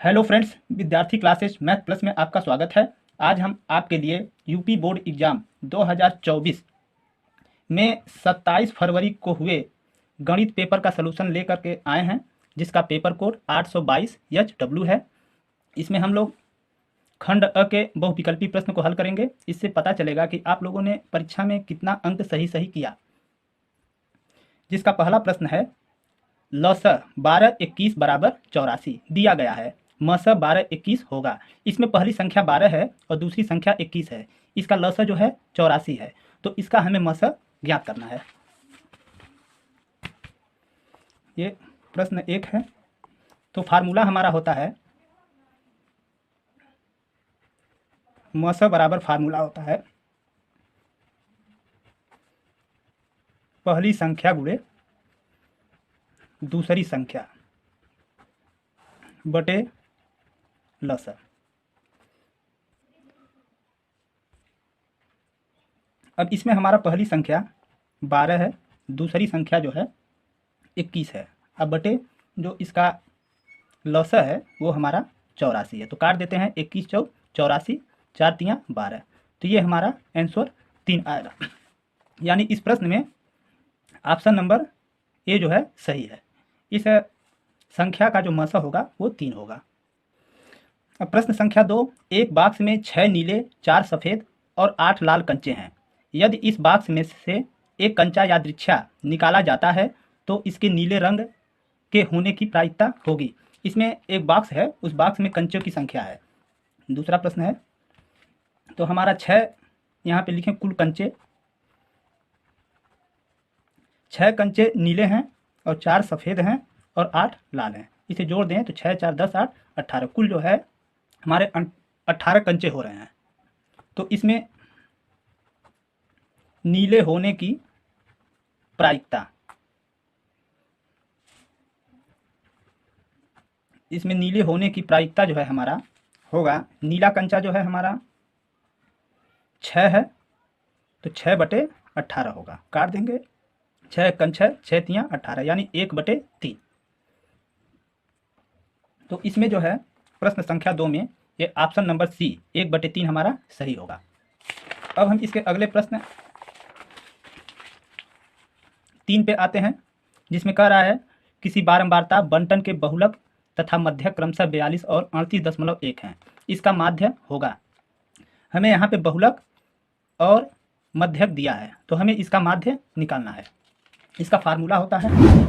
Hello friends, विद्यार्थी classes math plus में आपका स्वागत है। आज हम आपके लिए यूपी बोर्ड एग्जाम 2024 में 27 फरवरी को हुए गणित पेपर का सलूशन लेकर के आए हैं, जिसका पेपर कोड 822 है। इसमें हम लोग खंड अ के बहुविकल्पी प्रश्न को हल करेंगे। इससे पता चलेगा कि आप लोगों ने परीक्षा में कितना अंक सही किया। जिसका पहला प्रश्न है, लस 12 21 बराबर 84 दिया गया है। मस 12 21 होगा। इसमें पहली संख्या 12 है और दूसरी संख्या 21 है। इसका लस जो है 84 है, तो इसका हमें मस ज्ञात करना है। ये प्रश्न 1 है। तो फार्मूला हमारा होता है, मस बराबर फार्मूला होता है पहली संख्या गुणे दूसरी संख्या बटे लस। अब इसमें हमारा पहली संख्या 12 है, दूसरी संख्या जो है 21 है। अब बटे जो इसका लस है वो हमारा 84 है। तो काट देते हैं, 21 चौक 84, 4 तियाँ 12। तो ये हमारा आंसर 3 आएगा। यानी इस प्रश्न में ऑप्शन नंबर ए जो है सही है। इस संख्या का जो मस होगा वो 3 होगा। अब प्रश्न संख्या 2, एक बॉक्स में 6 नीले, 4 सफ़ेद और 8 लाल कंचे हैं। यदि इस बॉक्स में से एक कंचा यादृच्छा निकाला जाता है तो इसके नीले रंग के होने की प्रायिकता होगी। इसमें एक बॉक्स है, उस बॉक्स में कंचों की संख्या है। दूसरा प्रश्न है, तो हमारा 6 यहाँ पे लिखें कुल कंचे, 6 कंचे नीले हैं और 4 सफ़ेद हैं और 8 लाल हैं। इसे जोड़ दें तो 6 4 10 8 18, कुल जो है हमारे 18 कंचे हो रहे हैं। तो इसमें नीले होने की प्रायिकता, इसमें नीले होने की प्रायिकता जो है हमारा होगा, नीला कंचा जो है हमारा 6 है, तो 6 बटे 18 होगा। काट देंगे, 6 कंचा 6 तियाँ 18, यानी 1 बटे 3। तो इसमें जो है प्रश्न संख्या 2 में ये ऑप्शन नंबर सी 1 बटे 3 हमारा सही होगा। अब हम इसके अगले प्रश्न 3 पे आते हैं, जिसमें कह रहा है किसी बारंबारता बंटन के बहुलक तथा मध्यक क्रमशः 42 और 38.1 हैं। इसका माध्य होगा। हमें यहाँ पे बहुलक और मध्यक दिया है, तो हमें इसका माध्य निकालना है। इसका फार्मूला होता है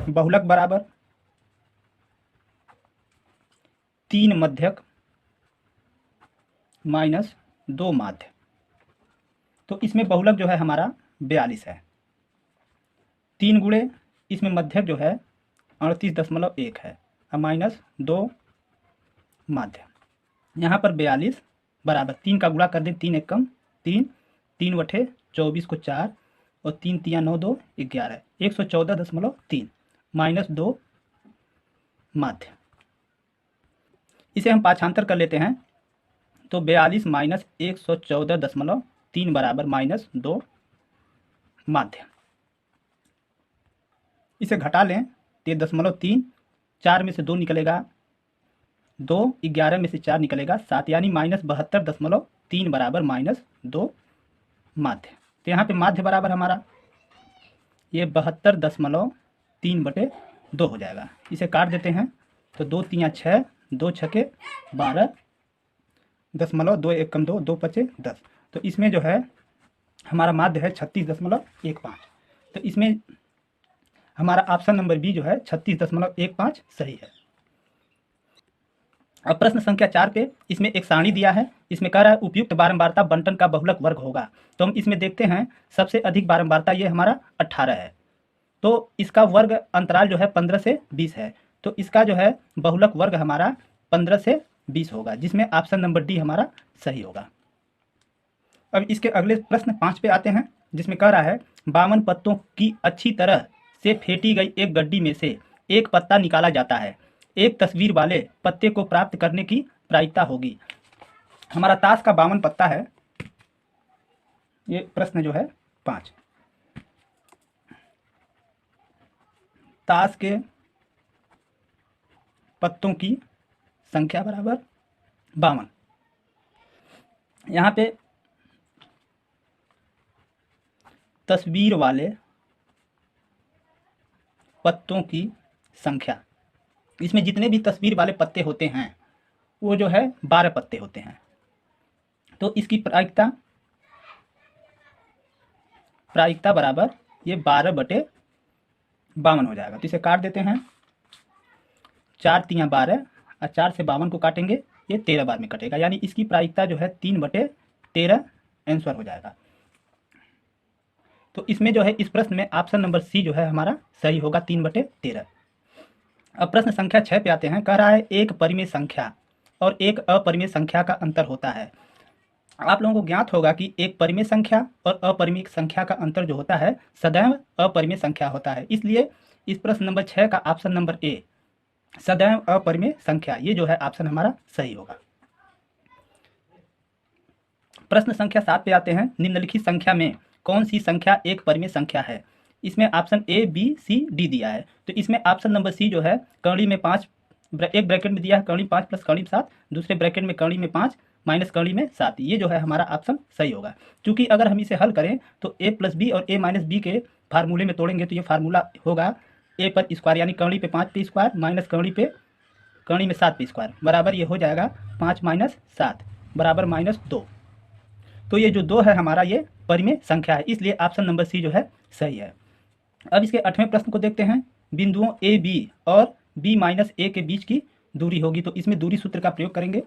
बहुलक बराबर 3 मध्यक माइनस 2 माध्य। तो इसमें बहुलक जो है हमारा 42 है, 3 गुणे इसमें मध्यक जो है 38.1 है और माइनस 2 माध्य। यहाँ पर 42 बराबर 3 का गुणा कर दें, 3 एकम 3, 3 बटे 24 को 4 और 3 तियाँ 9 2 11, 114.3 माइनस 2 माध्य। इसे हम पाछांतर कर लेते हैं, तो 42 माइनस 114.3 बराबर माइनस 2 माध्य। इसे घटा लें तो 0.3, 4 में से 2 निकलेगा 2, 11 में से 4 निकलेगा 7, यानी माइनस 72.3 बराबर माइनस 2 माध्य। तो यहाँ पे माध्य बराबर हमारा ये 72.3 बटे 2 हो जाएगा। इसे काट देते हैं, तो 2 तियाँ 6, 2 छके 12, 2 एकम 2, 2 पचे 10। तो इसमें जो है हमारा माध्य है 36.15। तो इसमें हमारा ऑप्शन नंबर बी जो है 36.15 सही है। अब प्रश्न संख्या 4 पे इसमें एक सारणी दिया है। इसमें कह रहा है उपयुक्त बारंबारता बंटन का बहुलक वर्ग होगा। तो हम इसमें देखते हैं, सबसे अधिक बारंबारता ये हमारा 18 है, तो इसका वर्ग अंतराल जो है 15 से 20 है। तो इसका जो है बहुलक वर्ग हमारा 15 से 20 होगा, जिसमें ऑप्शन नंबर डी हमारा सही होगा। अब इसके अगले प्रश्न 5 पे आते हैं, जिसमें कह रहा है 52 पत्तों की अच्छी तरह से फेंटी गई एक गड्डी में से एक पत्ता निकाला जाता है। एक तस्वीर वाले पत्ते को प्राप्त करने की प्रायिकता होगी। हमारा ताश का 52 पत्ता है। ये प्रश्न जो है 5। ताश के पत्तों की संख्या बराबर 52। यहाँ पे तस्वीर वाले पत्तों की संख्या, इसमें जितने भी तस्वीर वाले पत्ते होते हैं वो जो है 12 पत्ते होते हैं। तो इसकी प्रायिकता बराबर ये 12/52 हो जाएगा। तो इसे काट देते हैं, 4 तियाँ 12 और 4 से 52 को काटेंगे, ये 13 बार में कटेगा, यानी इसकी प्रायिकता जो है 3/13 आंसर हो जाएगा। तो इसमें जो है इस प्रश्न में ऑप्शन नंबर सी जो है हमारा सही होगा, 3/13। अब प्रश्न संख्या 6 पे आते हैं। कह रहा है एक परिमेय संख्या और एक अपरिमेय संख्या का अंतर होता है। आप लोगों को ज्ञात होगा कि एक परिमेय संख्या और अपरिमेय संख्या का अंतर जो होता है सदैव अपरिमेय संख्या होता है। इसलिए इस प्रश्न नंबर 6 का ऑप्शन नंबर ए सदैव अपरिमेय संख्या, ये जो है ऑप्शन हमारा सही होगा। प्रश्न संख्या 7 पे आते हैं। निम्नलिखित संख्या में कौन सी संख्या एक परिमेय संख्या है? इसमें option A B C D दिया है। तो इसमें ऑप्शन नंबर सी जो है कर्ली में 5, एक ब्रैकेट में दिया है कर्ली 5 प्लस कर्ली 7, दूसरे ब्रैकेट में कर्ली में 5 माइनस कर्ली में 7, ये जो है हमारा ऑप्शन सही होगा। क्योंकि अगर हम इसे हल करें तो ए प्लस बी और ए माइनस बी के फार्मूले में तोड़ेंगे तो ये फार्मूला होगा ए पर स्क्वायर, यानी कर्ली पे 5 पे स्क्वायर माइनस कर्ली में 7 पे स्क्वायर बराबर ये हो जाएगा 5 माइनस 7 बराबर -2। तो ये जो 2 है हमारा ये परिमेय संख्या है, इसलिए ऑप्शन नंबर सी जो है सही है। अब इसके 8वें प्रश्न को देखते हैं। बिंदुओं ए बी और बी माइनस ए के बीच की दूरी होगी, तो इसमें दूरी सूत्र का प्रयोग करेंगे।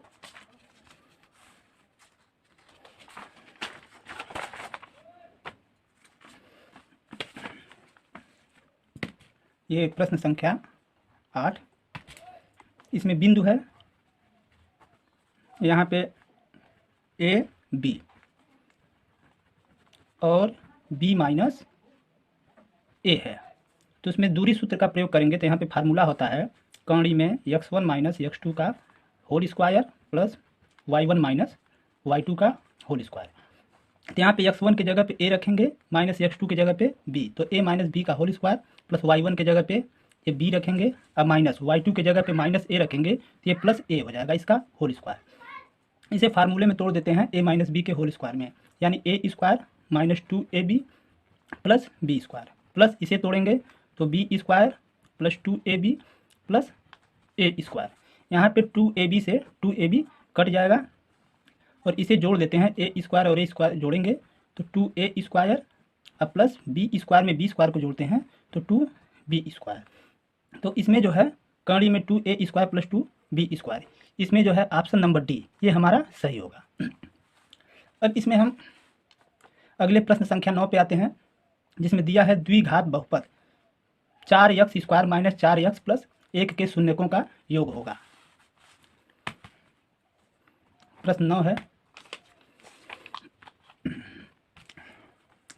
ये प्रश्न संख्या 8, इसमें बिंदु है यहाँ पे ए बी और बी माइनस ए है, तो इसमें दूरी सूत्र का प्रयोग करेंगे। तो यहाँ पे फार्मूला होता है कौड़ी में x1 माइनस x2 का whole square plus y1 minus y2 का होल स्क्वायर। तो यहाँ पे x1 की जगह पे a रखेंगे माइनस x2 की जगह पे b, तो a माइनस b का होल स्क्वायर प्लस y1 की जगह पे ये b रखेंगे और माइनस y2 की जगह पे माइनस a रखेंगे, तो ये प्लस a हो जाएगा इसका होल स्क्वायर। इसे फार्मूले में तोड़ देते हैं a माइनस बी के होल स्क्वायर में, यानी a square minus 2ab plus b square, plus इसे तोड़ेंगे तो b square plus 2ab plus a square. यहाँ पे 2ab से 2ab कट जाएगा और इसे जोड़ देते हैं, a स्क्वायर और a स्क्वायर जोड़ेंगे तो 2a स्क्वायर और प्लस b स्क्वायर में b स्क्वायर को जोड़ते हैं तो 2b स्क्वायर। तो इसमें जो है कड़ी में 2a square plus 2b square, इसमें जो है ऑप्शन नंबर डी ये हमारा सही होगा। अब इसमें हम अगले प्रश्न संख्या 9 पे आते हैं, जिसमें दिया है द्विघात बहुपद 4x square minus 4x plus 1 के शून्यकों का योग होगा। प्रश्न 9 है।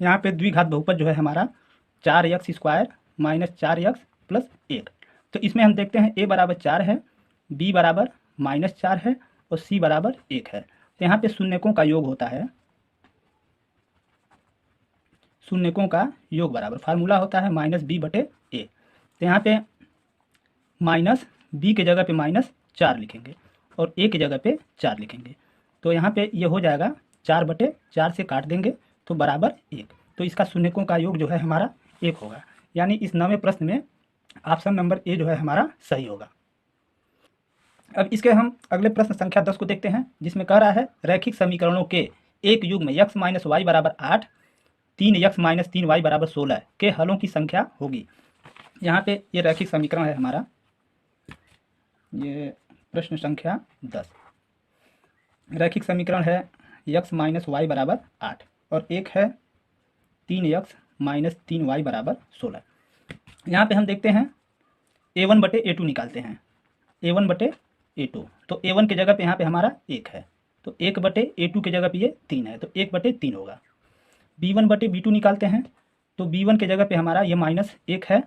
यहाँ पे द्विघात बहुपद जो है हमारा 4x square minus 4x plus 1। तो इसमें हम देखते हैं a बराबर 4 है, b बराबर -4 है और c बराबर 1 है। तो यहाँ पे शून्यकों का योग होता है, शून्यकों का योग बराबर फार्मूला होता है -b/a। तो यहाँ पे माइनस b की जगह पे -4 लिखेंगे और a की जगह पे 4 लिखेंगे, तो यहाँ पे ये हो जाएगा 4/4 से काट देंगे तो बराबर 1। तो इसका शून्यकों का योग जो है हमारा 1 होगा, यानी इस 9वें प्रश्न में ऑप्शन नंबर ए जो है हमारा सही होगा। अब इसके हम अगले प्रश्न संख्या 10 को देखते हैं, जिसमें कह रहा है रैखिक समीकरणों के एक युग में x माइनस वाई बराबर 8, 3x माइनस 3y बराबर 16 के हलों की संख्या होगी। यहाँ पे ये रैखिक समीकरण है हमारा, ये प्रश्न संख्या 10। रैखिक समीकरण है x माइनस वाई बराबर 8 और एक है 3x माइनस 3y बराबर 16। यहाँ पे हम देखते हैं a1/a2 निकालते हैं, a1/a2। तो a1 की जगह पे यहाँ पे हमारा 1 है, तो 1/a2 की जगह पे ये 3 है, तो 1/3 होगा। b1/b2 निकालते हैं, तो b1 की जगह पे हमारा ये -1 है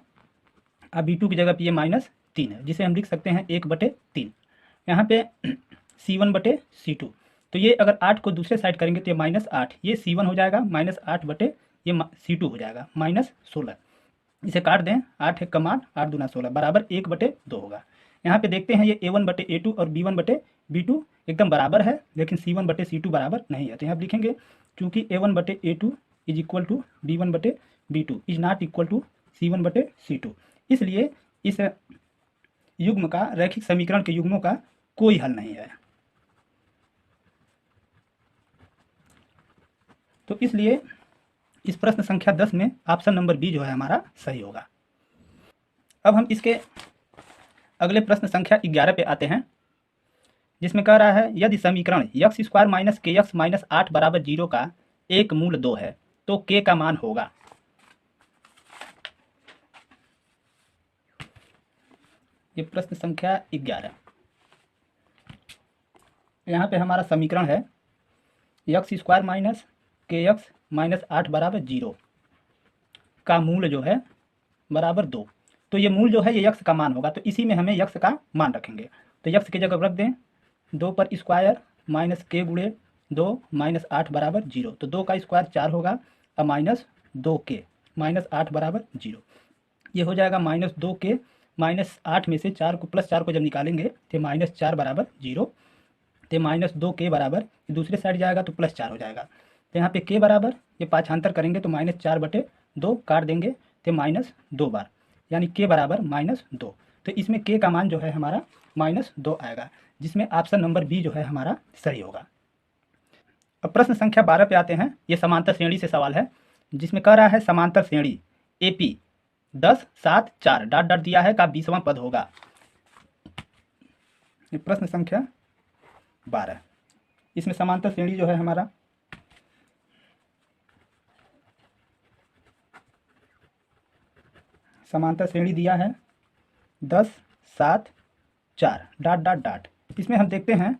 और b2 की जगह पे ये -3 है, जिसे हम लिख सकते हैं 1/3। यहाँ पे c1/c2, तो ये अगर 8 को दूसरे साइड करेंगे तो ये -8, ये c1 हो जाएगा, -8 बटे ये c2 हो जाएगा -16। इसे काट दें, 8 एक कम 8, 8 दूना 16 बराबर 1/2 होगा। यहाँ पे देखते हैं ये A1/A2 और B1/B2 एकदम बराबर है, लेकिन C1/C2 बराबर नहीं है। तो यहाँ लिखेंगे चूँकि A1/A2 is equal to B1/B2 is not equal to C1/C2, इसलिए इस युग्म का, रैखिक समीकरण के युग्मों का कोई हल नहीं है। तो इसलिए इस प्रश्न संख्या 10 में ऑप्शन नंबर बी जो है हमारा सही होगा। अब हम इसके अगले प्रश्न संख्या 11 पे आते हैं, जिसमें कह रहा है यदि समीकरण x² माइनस kx माइनस 8 बराबर 0 का एक मूल 2 है तो k का मान होगा। ये प्रश्न संख्या 11। यहाँ पे हमारा समीकरण है x² माइनस kx माइनस 8 बराबर 0 का मूल जो है बराबर 2। तो ये मूल जो है ये यक्स का मान होगा, तो इसी में हमें यक्स का मान रखेंगे। तो यक्स की जगह रख दें 2 पर स्क्वायर माइनस के गुणे 2 माइनस 8 बराबर 0। तो 2 का स्क्वायर 4 होगा और माइनस 2k माइनस 8 बराबर 0। ये हो जाएगा माइनस 2k माइनस 8 में से 4 को प्लस 4 को जब निकालेंगे तो माइनस 4 बराबर 0। तो माइनस 2k बराबर दूसरे साइड जाएगा तो प्लस 4 हो जाएगा। तो यहाँ पे k बराबर ये पाछांतर करेंगे तो माइनस 4/2 काट देंगे तो माइनस 2 बार, यानी k बराबर -2। तो इसमें k का मान जो है हमारा -2 आएगा, जिसमें ऑप्शन नंबर बी जो है हमारा सही होगा। अब प्रश्न संख्या 12 पे आते हैं। ये समांतर श्रेणी से सवाल है, जिसमें कह रहा है समांतर श्रेणी AP 10 7 4 डॉट डॉट दिया है का 20वां पद होगा। ये प्रश्न संख्या 12। इसमें समांतर श्रेणी जो है हमारा समांतर श्रेणी दिया है 10 7 4 डॉट डॉट डॉट। इसमें हम देखते हैं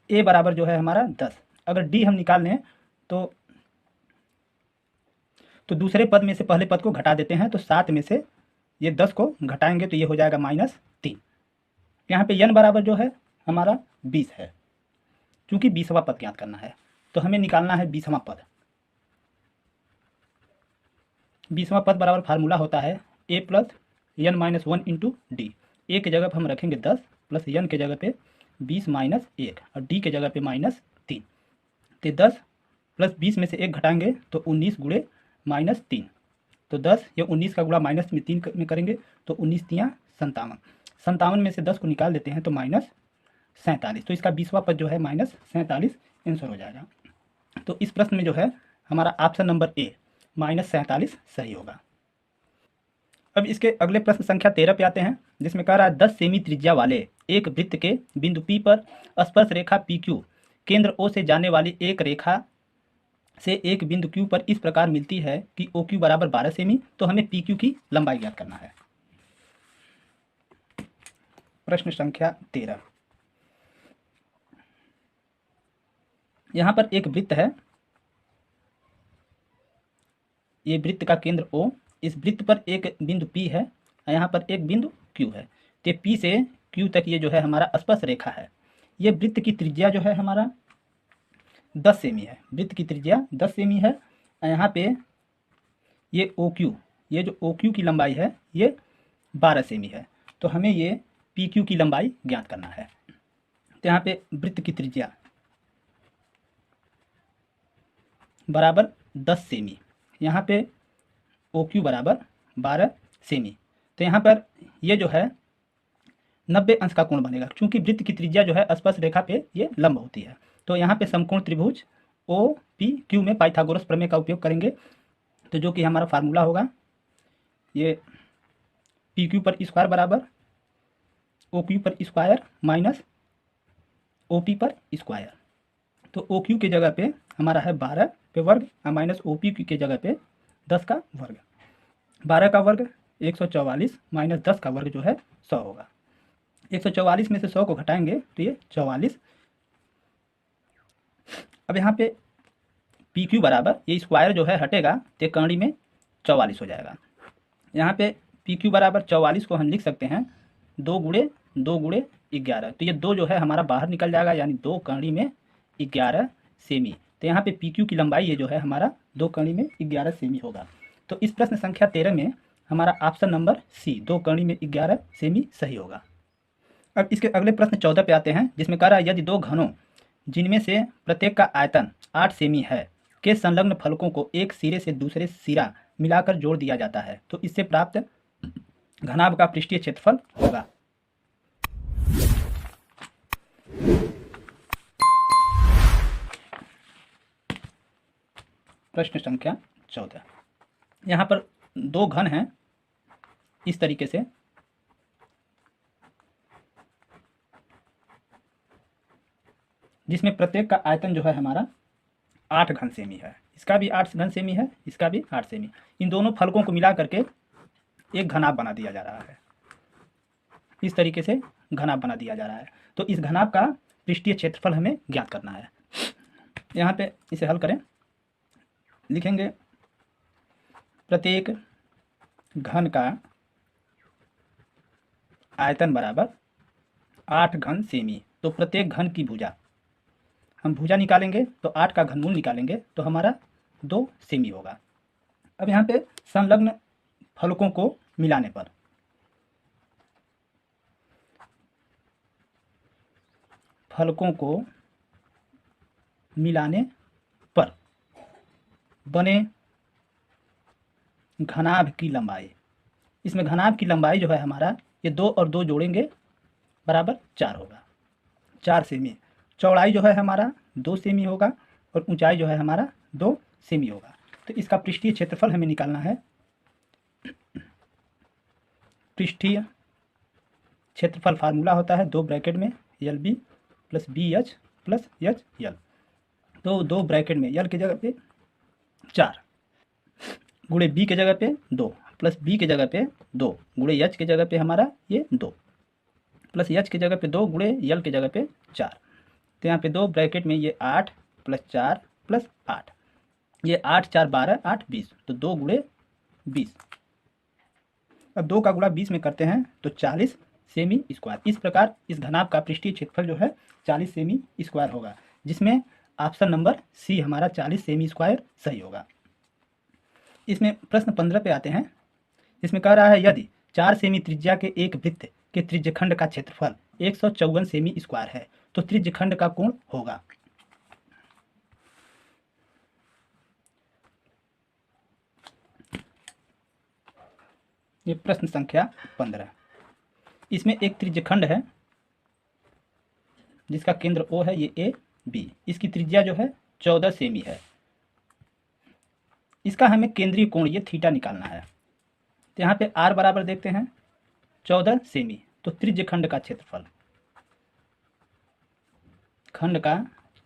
a बराबर जो है हमारा 10। अगर d हम निकाल लें तो दूसरे पद में से पहले पद को घटा देते हैं, तो 7 में से ये 10 को घटाएंगे तो ये हो जाएगा -3। यहाँ पे n बराबर जो है हमारा 20 है, क्योंकि 20वां पद ज्ञात करना है तो हमें निकालना है 20वां पद। 20वां पद बराबर फार्मूला होता है a plus n minus 1 into d. A के जगह पर हम रखेंगे 10 प्लस n के जगह पे 20 माइनस 1 और d के जगह पे -3। तो 10 प्लस 20 में से 1 घटाएंगे तो 19 गुणे -3। तो 10 या 19 का गुणा माइनस में 3 में करेंगे तो 19 3 57। 57 में से 10 को निकाल देते हैं तो -47। तो इसका 20वां पद जो है -47 आंसर हो जाएगा। तो इस प्रश्न में जो है हमारा ऑप्शन नंबर ए -47 सही होगा। अब इसके अगले प्रश्न संख्या 13 पे आते हैं, जिसमें कह रहा है 10 सेमी त्रिज्या वाले एक वृत्त के बिंदु P पर स्पर्श रेखा PQ केंद्र O से जाने वाली एक रेखा से एक बिंदु Q पर इस प्रकार मिलती है कि OQ बराबर 12 सेमी। तो हमें PQ की लंबाई ज्ञात करना है। प्रश्न संख्या 13। यहाँ पर एक वृत्त है, ये वृत्त का केंद्र O, इस वृत्त पर एक बिंदु P है, यहाँ पर एक बिंदु Q है। तो P से Q तक ये जो है हमारा स्पर्श रेखा है। ये वृत्त की त्रिज्या जो है हमारा 10 सेमी है। वृत्त की त्रिज्या 10 सेमी है। यहाँ पे ये OQ, ये जो OQ की लंबाई है ये 12 सेमी है। तो हमें ये PQ की लंबाई ज्ञात करना है। तो यहाँ पे वृत्त की त्रिज्या बराबर 10 सेमी, यहाँ पे OQ बराबर 12 सेमी। तो यहाँ पर ये जो है 90 अंश का कोण बनेगा, क्योंकि वृत्त की त्रिज्या जो है स्पर्श रेखा पे ये लंब होती है। तो यहाँ पे समकोण त्रिभुज OPQ में पाइथागोरस प्रमेय का उपयोग करेंगे, तो जो कि हमारा फार्मूला होगा ये PQ पर स्क्वायर बराबर OQ पर स्क्वायर माइनस OP पर स्क्वायर। तो OQ के जगह पे हमारा है 12 पे वर्ग और माइनस OP के जगह पे 10 का वर्ग। 12 का वर्ग 144 माइनस 10 का वर्ग जो है 100 होगा। 144 में से 100 को घटाएंगे तो ये 44। अब यहाँ पे PQ बराबर ये स्क्वायर जो है हटेगा तो कड़ी में 44 हो जाएगा। यहाँ पे PQ बराबर 44 को हम लिख सकते हैं 2 गुणे 2 गुणे 11। तो ये 2 जो है हमारा बाहर निकल जाएगा, यानी 2 कड़ी में 11 सेमी। तो यहाँ पे PQ की लंबाई ये जो है हमारा 2 कड़ी में 11 सेमी होगा। तो इस प्रश्न संख्या 13 में हमारा ऑप्शन नंबर सी 2 कड़ी में 11 सेमी सही होगा। अब इसके अगले प्रश्न 14 पे आते हैं, जिसमें कह रहा है यदि दो घनों जिनमें से प्रत्येक का आयतन 8 सेमी है के संलग्न फलकों को एक सिरे से दूसरे सिरा मिलाकर जोड़ दिया जाता है तो इससे प्राप्त घनाभ का पृष्ठीय क्षेत्रफल होगा। प्रश्न संख्या 14। यहाँ पर दो घन हैं इस तरीके से, जिसमें प्रत्येक का आयतन जो है हमारा 8 घन सेमी है। इसका भी 8 घन सेमी है, इसका भी 8 सेमी। इन दोनों फलकों को मिला करके एक घनाभ बना दिया जा रहा है। इस तरीके से घनाभ बना दिया जा रहा है। तो इस घनाभ का पृष्ठीय क्षेत्रफल हमें ज्ञात करना है। यहाँ पे इसे हल करें, लिखेंगे प्रत्येक घन का आयतन बराबर 8 घन सेमी। तो प्रत्येक घन की भुजा, हम भुजा निकालेंगे तो 8 का घनमूल निकालेंगे तो हमारा 2 सेमी होगा। अब यहाँ पे संलग्न फलकों को मिलाने पर बने घनाभ की लंबाई, इसमें घनाभ की लंबाई जो है हमारा ये 2 और 2 जोड़ेंगे बराबर 4 होगा, 4 सेमी। चौड़ाई जो है हमारा 2 सेमी होगा और ऊंचाई जो है हमारा 2 सेमी होगा। तो इसका पृष्ठीय क्षेत्रफल हमें निकालना है। पृष्ठीय क्षेत्रफल फार्मूला होता है 2 ब्रैकेट में LB plus BH plus HL। तो 2 ब्रैकेट में L की जगह पे 4 गुणे B के जगह पे 2 प्लस B के जगह पे 2 गुणे H के जगह पे हमारा ये 2 प्लस H की जगह पे 2 गुणे L की जगह पे 4। तो यहाँ पे 2 ब्रैकेट में ये 8 प्लस 4 प्लस 8, ये 8 4 12 8 20, तो 2 गुणे 20। अब 2 का गुणा 20 में करते हैं तो 40 सेमी स्क्वायर। इस प्रकार इस घनाभ का पृष्ठीय क्षेत्रफल जो है 40 सेमी स्क्वायर होगा, जिसमें ऑप्शन नंबर सी हमारा 40 सेमी स्क्वायर सही होगा। इसमें प्रश्न 15 पे आते हैं, इसमें कह रहा है यदि 4 सेमी त्रिज्या के एक वृत्त के त्रिज्यखंड का क्षेत्रफल 154 सेमी स्क्वायर है तो त्रिज्यखंड का कोण होगा। ये प्रश्न संख्या 15। इसमें एक त्रिज्यखंड है जिसका केंद्र O है, ये AB, इसकी त्रिज्या जो है 14 सेमी है। इसका हमें केंद्रीय कोण ये थीटा निकालना है। तो यहाँ पे R बराबर देखते हैं 14 सेमी, तो त्रिज्यखंड का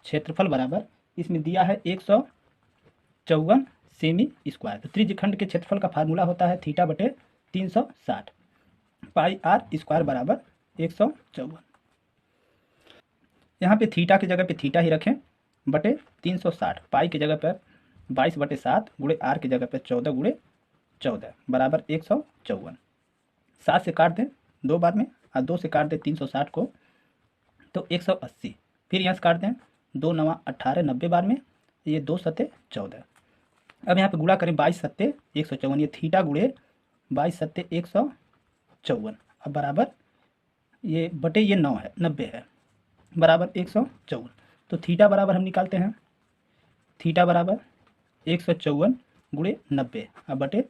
क्षेत्रफल बराबर इसमें दिया है 154 सेमी स्क्वायर। तो त्रिज्यखंड के क्षेत्रफल का फार्मूला होता है थीटा बटे 360 पाई R स्क्वायर बराबर 154। यहाँ पे थीटा की जगह पे थीटा ही रखें बटे 360, पाई की जगह पर 22/7 गुणे R की जगह पे 14 गुणे 14 बराबर 154। 7 से काट दें 2 बार में और 2 से काट दें 360 को तो 180, फिर यहाँ से काट दें 2 9 18 90 बार में, ये 2 7 14। अब यहाँ पे गुणा करें 22 7 154, ये थीटा गुणे 22 7 154 अब बराबर ये बटे ये 9 है 90 है बराबर 154। तो थीटा बराबर हम निकालते हैं, थीटा बराबर 154 गुणे 90 अब बटे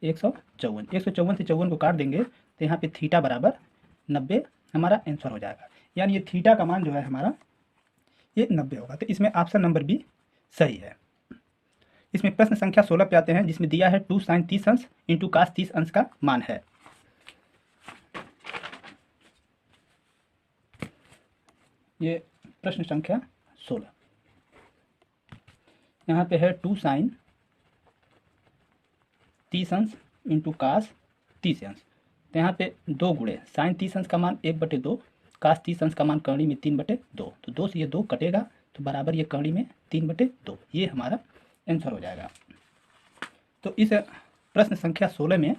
154। 154 से 54 को काट देंगे तो यहाँ पे थीटा बराबर 90 हमारा आंसर हो जाएगा। यानी ये थीटा का मान जो है हमारा ये 90 होगा। तो इसमें ऑप्शन नंबर बी सही है। इसमें प्रश्न संख्या 16 पे आते हैं, जिसमें दिया है 2 sin 30 अंश इंटू cos 30 अंश का मान है। ये प्रश्न संख्या 16। यहाँ पे है 2 sin 30 अंश इंटू cos 30 अंश। तो यहाँ पे 2 गुणे sin 30 अंश का मान 1/2, cos 30 अंश का मान कड़ी में 3/2, तो 2 से ये 2 कटेगा तो बराबर ये कड़ी में 3/2, ये हमारा आंसर हो जाएगा। तो इस प्रश्न संख्या 16 में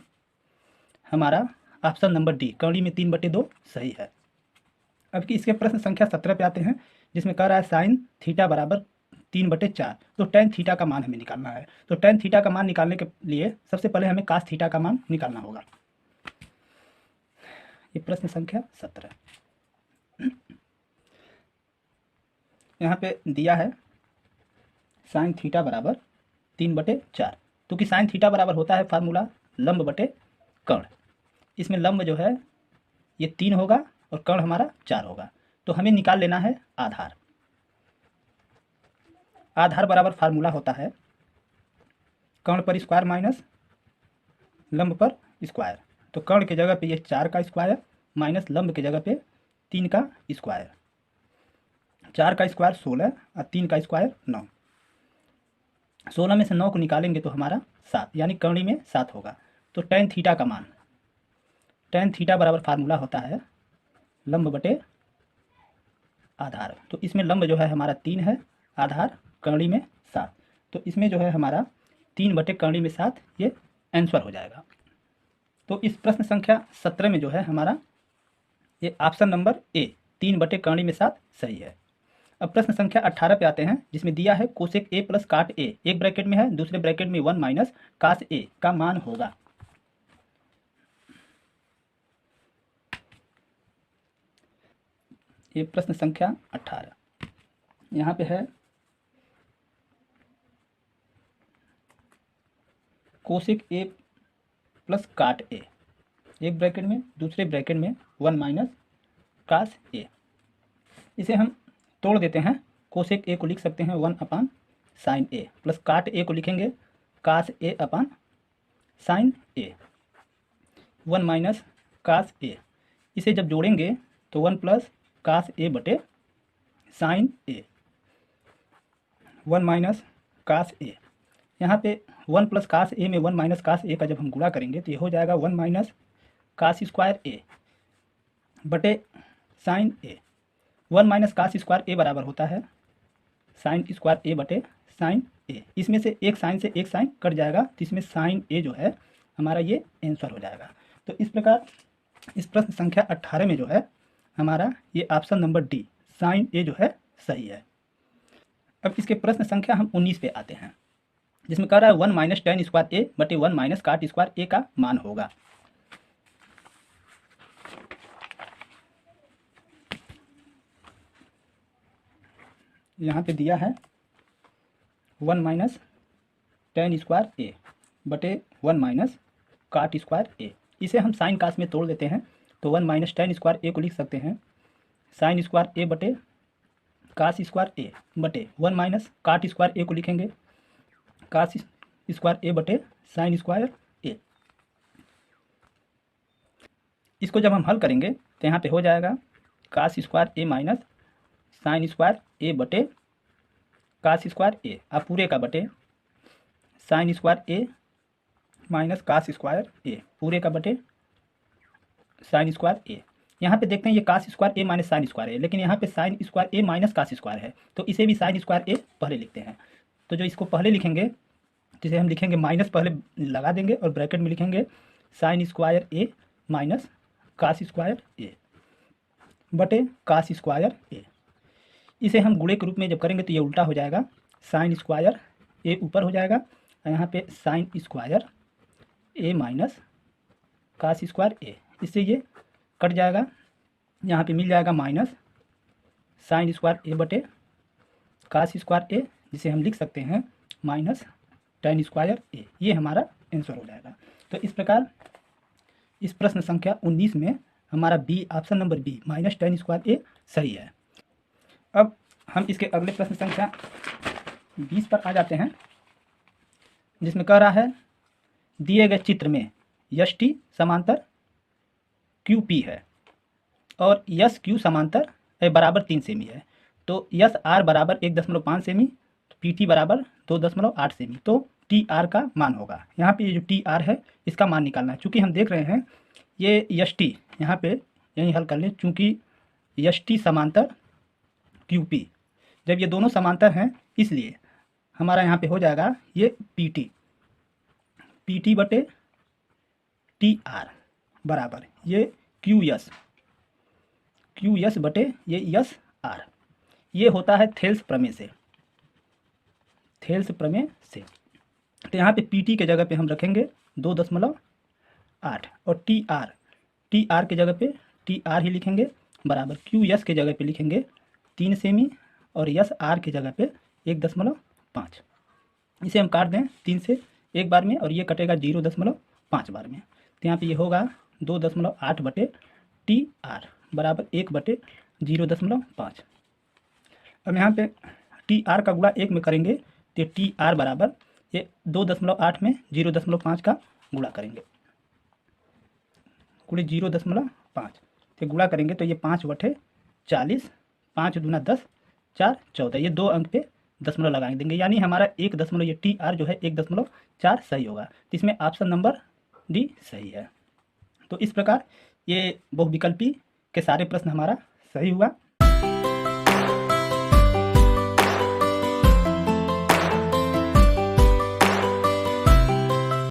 हमारा ऑप्शन नंबर डी कड़ी में 3/2 सही है। अब कि इसके प्रश्न संख्या 17 पे आते हैं, जिसमें कह रहा है साइन थीटा बराबर 3/4। तो टेन थीटा का मान हमें निकालना है। तो टेन थीटा का मान निकालने के लिए सबसे पहले हमें कास थीटा का मान निकालना होगा। ये प्रश्न संख्या 17 यहाँ पे दिया है साइन थीटा बराबर 3/4। तो कि साइन थीटा बराबर होता है फार्मूला लंब बटे कर्ण। इसमें लंब जो है ये 3 होगा और कर्ण हमारा 4 होगा। तो हमें निकाल लेना है आधार। आधार बराबर फार्मूला होता है कर्ण पर स्क्वायर माइनस लंब पर स्क्वायर। तो कर्ण की जगह पे ये 4 का स्क्वायर माइनस लंब की जगह पे 3 का स्क्वायर। 4 का स्क्वायर 16 और 3 का स्क्वायर 9। 16 में से 9 को निकालेंगे तो हमारा 7, यानी कर्णी में 7 होगा। तो टेन थीटा का मान, टेन थीटा बराबर फार्मूला होता है लंब बटे आधार। तो इसमें लंब जो है हमारा 3 है, आधार कर्णी में 7। तो इसमें जो है हमारा 3/कर्णी में 7 ये आंसर हो जाएगा। तो इस प्रश्न संख्या 17 में जो है हमारा ये ऑप्शन नंबर ए 3/कर्णी में 7 सही है। अब प्रश्न संख्या 18 पे आते हैं, जिसमें दिया है कोसेक ए प्लस काट ए, एक ब्रैकेट में है, दूसरे ब्रैकेट में 1 माइनस कास ए का मान होगा। ये प्रश्न संख्या 18 यहाँ पे है कोसेक ए प्लस काट ए, एक ब्रैकेट में, दूसरे ब्रैकेट में 1 माइनस कास ए। इसे हम तोड़ देते हैं। कोसेक ए को लिख सकते हैं 1 अपान साइन ए, प्लस काट ए को लिखेंगे कास ए अपान साइन ए, 1 माइनस कास ए। इसे जब जोड़ेंगे तो 1 प्लस कास ए बटे साइन ए, 1 माइनस कास ए। यहाँ पे 1 प्लस कास ए में 1 माइनस कास ए का जब हम गुणा करेंगे तो ये हो जाएगा 1 माइनस कास स्क्वायर ए बटे साइन ए। 1 माइनस कास स्क्वायर ए बराबर होता है साइन स्क्वायर ए बटे साइन ए। इसमें से एक साइन से एक साइन कट जाएगा, तो इसमें साइन ए जो है हमारा ये आंसर हो जाएगा। तो इस प्रकार इस प्रश्न संख्या 18 में जो है हमारा ये ऑप्शन नंबर डी साइन ए जो है सही है। अब इसके प्रश्न संख्या हम 19 पे आते हैं, जिसमें कह रहा है 1 माइनस टेन स्क्वायर ए बटे 1 माइनस काट स्क्वायर ए का मान होगा। यहाँ पे दिया है 1 माइनस टेन स्क्वायर ए बटे 1 माइनस काट स्क्वायर ए। इसे हम साइन कास में तोड़ देते हैं तो 1 माइनस टेन स्क्वायर ए को लिख सकते हैं साइन स्क्वायर ए बटे कास स्क्वायर ए बटे 1 माइनस काट स्क्वायर ए को लिखेंगे कास स्क्वायर ए बटे साइन स्क्वायर ए। इसको जब हम हल करेंगे तो यहाँ पे हो जाएगा कास स्क्वायर ए माइनस साइन स्क्वायर ए बटे कास स्क्वायर ए, अब पूरे का बटे साइन स्क्वायर ए माइनस कास स्क्वायर ए, पूरे का बटे साइन स्क्वायर ए। यहाँ पे देखते हैं ये कास स्क्वायर ए माइनस साइन स्क्वायर ए, लेकिन यहाँ पे साइन स्क्वायर ए माइनस कास स्क्वायर है, तो इसे भी साइन स्क्वायर ए पहले लिखते हैं। तो जो इसको पहले लिखेंगे जिसे हम लिखेंगे माइनस पहले लगा देंगे और ब्रैकेट में लिखेंगे साइन स्क्वायर ए माइनस कास स्क्वायर ए बटे कास स्क्वायर ए। इसे हम गुणे के रूप में जब करेंगे तो ये उल्टा हो जाएगा, साइन स्क्वायर ए ऊपर हो जाएगा और यहाँ पे साइन स्क्वायर ए माइनस कास स्क्वायर ए, इससे ये कट जाएगा। यहाँ पे मिल जाएगा माइनस साइन स्क्वायर ए बटे कास स्क्वायर ए, जिसे हम लिख सकते हैं माइनस टेन स्क्वायर ए। ये हमारा आंसर हो जाएगा। तो इस प्रकार इस प्रश्न संख्या 19 में हमारा B option number B minus ten square A सही है। अब हम इसके अगले प्रश्न संख्या 20 पर आ जाते हैं, जिसमें कह रहा है दिए गए चित्र में यश टी समांतर क्यू पी है और यस क्यू समांतर बराबर 3 सेमी है। तो यस आर बराबर 1.5 सेमी, पी टी बराबर 2.8 सेमी। तो टी आर का मान होगा। यहाँ पे ये जो टी आर है इसका मान निकालना है। चूँकि हम देख रहे हैं ये यश टी यहाँ पे यहीं हल कर लें, चूँकि यश टी समांतर क्यू पी, जब ये दोनों समांतर हैं इसलिए हमारा यहाँ पे हो जाएगा ये पी टी बटे टी आर बराबर ये क्यू यस बटे ये यस आर। ये होता है थेल्स प्रमेय से। थेल्स प्रमेय से। तो यहाँ पे PT के जगह पे हम रखेंगे 2.8 और टी आर के जगह पे TR ही लिखेंगे बराबर QS के जगह पे लिखेंगे 3 सेमी और SR के जगह पे 1.5। इसे हम काट दें 3 से एक बार में और ये कटेगा 0.5 बार में। तो यहाँ पे ये होगा 2.8 बटे TR बराबर 1 बटे 0.5। अब यहाँ पे TR का गुणा 1 में करेंगे तो TR बराबर ये 2.8 में 0.5 का गुणा करेंगे, गुणे 0.5 तो गुणा करेंगे तो ये 5/40, 5 दूना 10, 4 14, ये 2 अंक पे दशमलव लगा देंगे, यानी हमारा 1 ये TR जो है 1.4 सही होगा। तो इसमें ऑप्शन नंबर D सही है। तो इस प्रकार ये बहुविकल्पी के सारे प्रश्न हमारा सही हुआ।